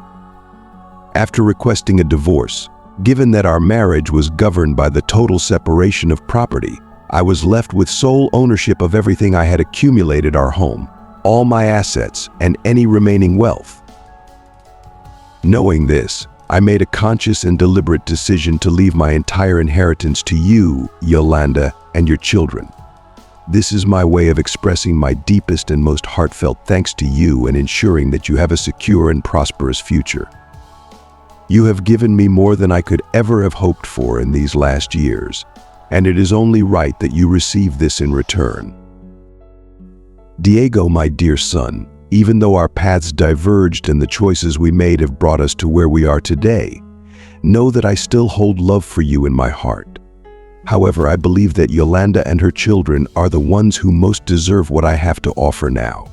After requesting a divorce, given that our marriage was governed by the total separation of property, I was left with sole ownership of everything I had accumulated: our home, all my assets, and any remaining wealth. Knowing this, I made a conscious and deliberate decision to leave my entire inheritance to you, Yolanda, and your children. This is my way of expressing my deepest and most heartfelt thanks to you and ensuring that you have a secure and prosperous future. You have given me more than I could ever have hoped for in these last years, and it is only right that you receive this in return. Diego, my dear son, even though our paths diverged and the choices we made have brought us to where we are today, know that I still hold love for you in my heart. However, I believe that Yolanda and her children are the ones who most deserve what I have to offer now.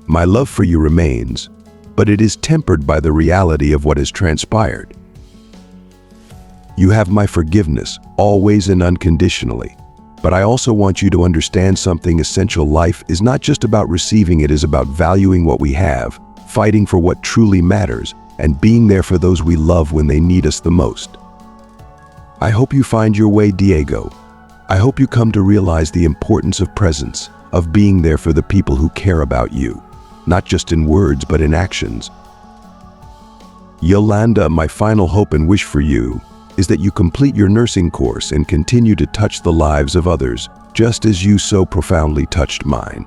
My love for you remains, but it is tempered by the reality of what has transpired. You have my forgiveness, always and unconditionally. But I also want you to understand something essential. Life is not just about receiving, it is about valuing what we have, fighting for what truly matters, and being there for those we love when they need us the most. I hope you find your way, Diego. I hope you come to realize the importance of presence, of being there for the people who care about you, not just in words but in actions. Yolanda, my final hope and wish for you is that you complete your nursing course and continue to touch the lives of others, just as you so profoundly touched mine.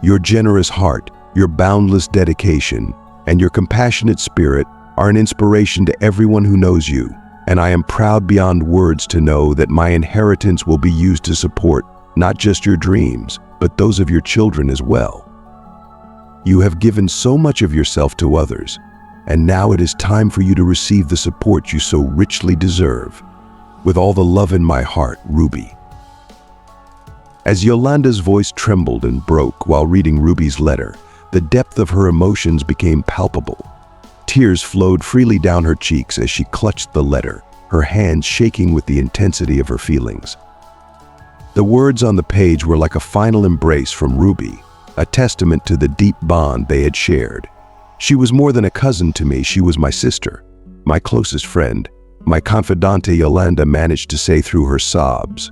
Your generous heart, your boundless dedication, and your compassionate spirit are an inspiration to everyone who knows you, and I am proud beyond words to know that my inheritance will be used to support not just your dreams, but those of your children as well. You have given so much of yourself to others, and now it is time for you to receive the support you so richly deserve. With all the love in my heart, Ruby. As Yolanda's voice trembled and broke while reading Ruby's letter, the depth of her emotions became palpable. Tears flowed freely down her cheeks as she clutched the letter, her hands shaking with the intensity of her feelings. The words on the page were like a final embrace from Ruby, a testament to the deep bond they had shared. She was more than a cousin to me, she was my sister, my closest friend, my confidante, Yolanda managed to say through her sobs.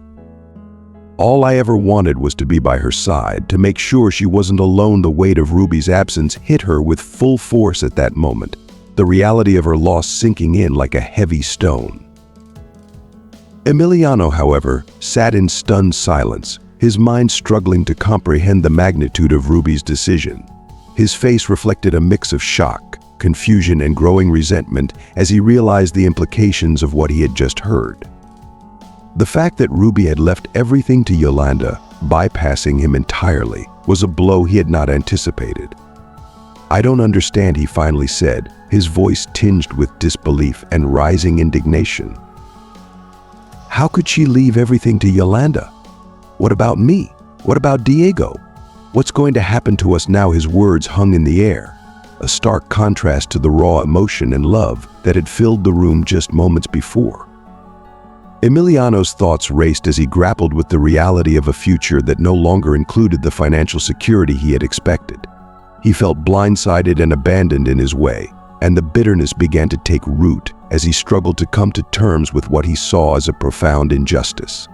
All I ever wanted was to be by her side, to make sure she wasn't alone. The weight of Ruby's absence hit her with full force at that moment, the reality of her loss sinking in like a heavy stone. Emiliano, however, sat in stunned silence, his mind struggling to comprehend the magnitude of Ruby's decision. His face reflected a mix of shock, confusion, and growing resentment as he realized the implications of what he had just heard. The fact that Ruby had left everything to Yolanda, bypassing him entirely, was a blow he had not anticipated. "I don't understand," he finally said, his voice tinged with disbelief and rising indignation. "How could she leave everything to Yolanda? What about me? What about Diego? What's going to happen to us now?" His words hung in the air, a stark contrast to the raw emotion and love that had filled the room just moments before. Emiliano's thoughts raced as he grappled with the reality of a future that no longer included the financial security he had expected. He felt blindsided and abandoned in his way, and the bitterness began to take root as he struggled to come to terms with what he saw as a profound injustice.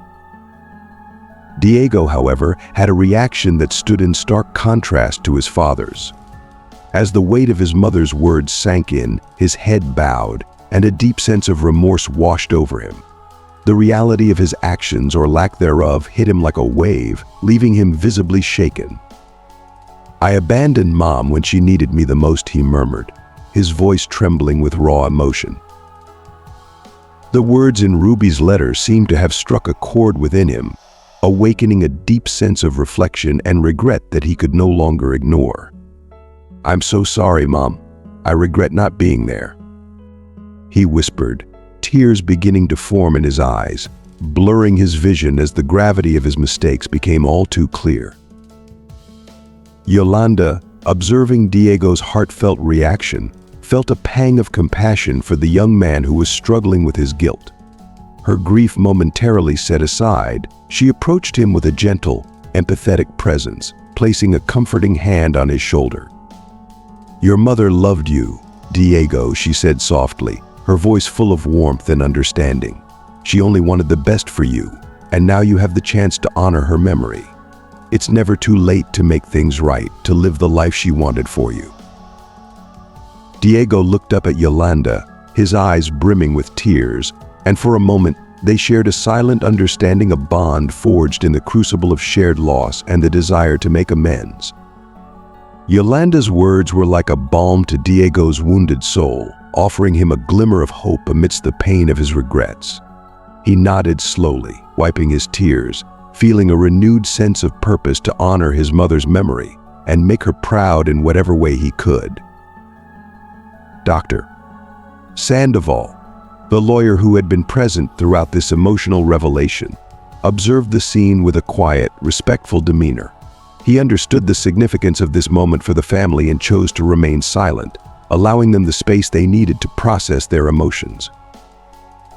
Diego, however, had a reaction that stood in stark contrast to his father's. As the weight of his mother's words sank in, his head bowed, and a deep sense of remorse washed over him. The reality of his actions, or lack thereof, hit him like a wave, leaving him visibly shaken. "I abandoned Mom when she needed me the most," he murmured, his voice trembling with raw emotion. The words in Ruby's letter seemed to have struck a chord within him, awakening a deep sense of reflection and regret that he could no longer ignore. "I'm so sorry, Mom. I regret not being there," he whispered, tears beginning to form in his eyes, blurring his vision as the gravity of his mistakes became all too clear. Yolanda, observing Diego's heartfelt reaction, felt a pang of compassion for the young man who was struggling with his guilt. Her grief momentarily set aside, she approached him with a gentle, empathetic presence, placing a comforting hand on his shoulder. "Your mother loved you, Diego," she said softly, her voice full of warmth and understanding. "She only wanted the best for you, and now you have the chance to honor her memory. It's never too late to make things right, to live the life she wanted for you." Diego looked up at Yolanda, his eyes brimming with tears, and for a moment they shared a silent understanding, a bond forged in the crucible of shared loss and the desire to make amends. Yolanda's words were like a balm to Diego's wounded soul, offering him a glimmer of hope amidst the pain of his regrets. He nodded slowly, wiping his tears, feeling a renewed sense of purpose to honor his mother's memory and make her proud in whatever way he could. Dr. Sandoval, the lawyer who had been present throughout this emotional revelation, observed the scene with a quiet, respectful demeanor. He understood the significance of this moment for the family and chose to remain silent, allowing them the space they needed to process their emotions.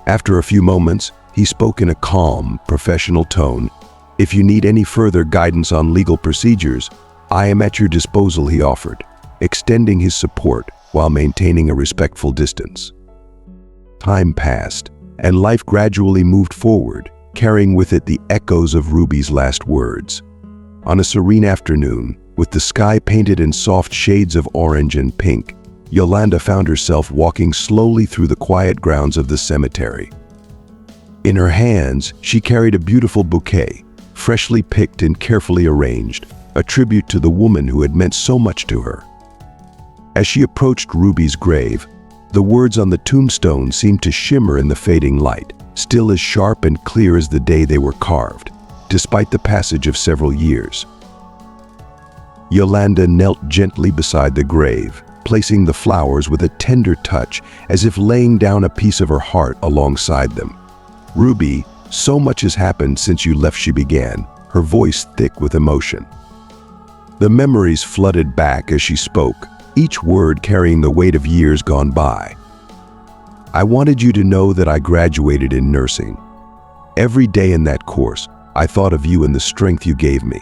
After a few moments, he spoke in a calm, professional tone. "If you need any further guidance on legal procedures, I am at your disposal," he offered, extending his support while maintaining a respectful distance. Time passed, and life gradually moved forward, carrying with it the echoes of Ruby's last words. On a serene afternoon, with the sky painted in soft shades of orange and pink, Yolanda found herself walking slowly through the quiet grounds of the cemetery. In her hands, she carried a beautiful bouquet, freshly picked and carefully arranged, a tribute to the woman who had meant so much to her. As she approached Ruby's grave, the words on the tombstone seemed to shimmer in the fading light, still as sharp and clear as the day they were carved, despite the passage of several years. Yolanda knelt gently beside the grave, placing the flowers with a tender touch, as if laying down a piece of her heart alongside them. "Ruby, so much has happened since you left," she began, her voice thick with emotion. The memories flooded back as she spoke, each word carrying the weight of years gone by. "I wanted you to know that I graduated in nursing. Every day in that course, I thought of you and the strength you gave me.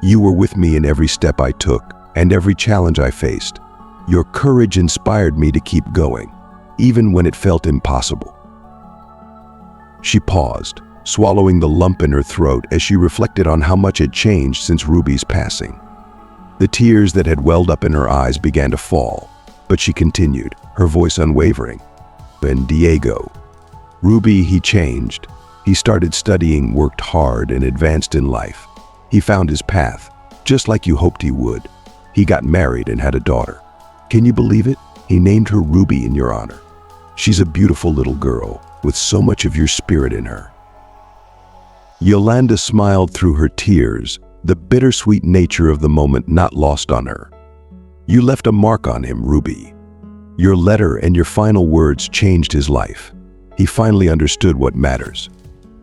You were with me in every step I took and every challenge I faced. Your courage inspired me to keep going, even when it felt impossible." She paused, swallowing the lump in her throat as she reflected on how much had changed since Ruby's passing. The tears that had welled up in her eyes began to fall, but she continued, her voice unwavering. "And Diego. Ruby, he changed. He started studying, worked hard, and advanced in life. He found his path, just like you hoped he would. He got married and had a daughter. Can you believe it? He named her Ruby in your honor. She's a beautiful little girl with so much of your spirit in her." Yolanda smiled through her tears, the bittersweet nature of the moment not lost on her. "You left a mark on him, Ruby. Your letter and your final words changed his life. He finally understood what matters.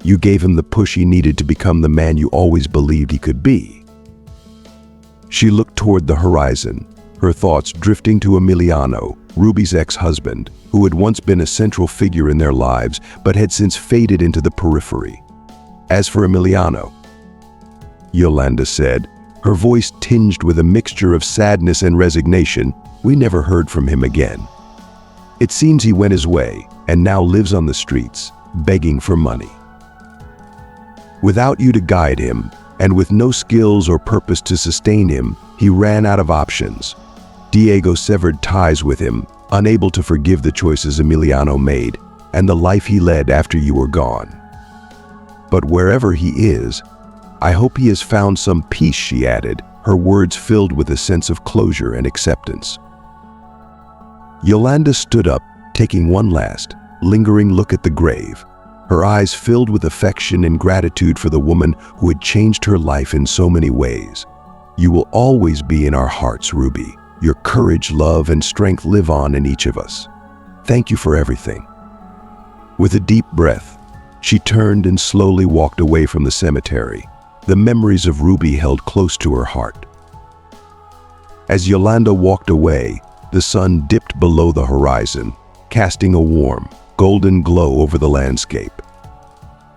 You gave him the push he needed to become the man you always believed he could be." She looked toward the horizon, her thoughts drifting to Emiliano, Ruby's ex-husband, who had once been a central figure in their lives but had since faded into the periphery. "As for Emiliano," Yolanda said, her voice tinged with a mixture of sadness and resignation, "we never heard from him again. It seems he went his way and now lives on the streets, begging for money. Without you to guide him, and with no skills or purpose to sustain him, he ran out of options. Diego severed ties with him, unable to forgive the choices Emiliano made and the life he led after you were gone. But wherever he is, I hope he has found some peace," she added, her words filled with a sense of closure and acceptance. Yolanda stood up, taking one last, lingering look at the grave, her eyes filled with affection and gratitude for the woman who had changed her life in so many ways. "You will always be in our hearts, Ruby. Your courage, love, and strength live on in each of us. Thank you for everything." With a deep breath, she turned and slowly walked away from the cemetery, the memories of Ruby held close to her heart. As Yolanda walked away, the sun dipped below the horizon, casting a warm, golden glow over the landscape.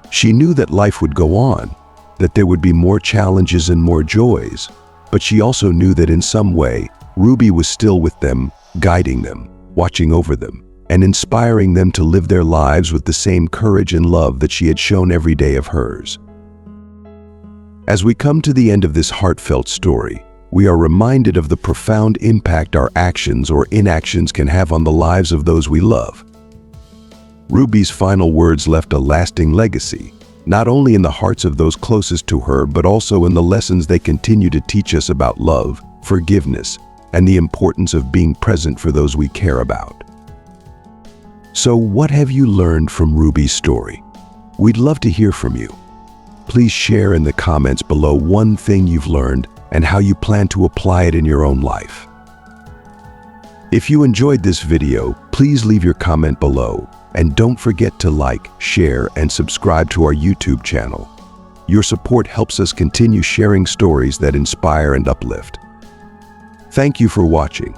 She knew that life would go on, that there would be more challenges and more joys, but she also knew that in some way, Ruby was still with them, guiding them, watching over them, and inspiring them to live their lives with the same courage and love that she had shown every day of hers. As we come to the end of this heartfelt story, we are reminded of the profound impact our actions or inactions can have on the lives of those we love. Ruby's final words left a lasting legacy, not only in the hearts of those closest to her, but also in the lessons they continue to teach us about love, forgiveness, and the importance of being present for those we care about. So, what have you learned from Ruby's story? We'd love to hear from you. Please share in the comments below one thing you've learned and how you plan to apply it in your own life. If you enjoyed this video, please leave your comment below, and don't forget to like, share, and subscribe to our YouTube channel. Your support helps us continue sharing stories that inspire and uplift. Thank you for watching.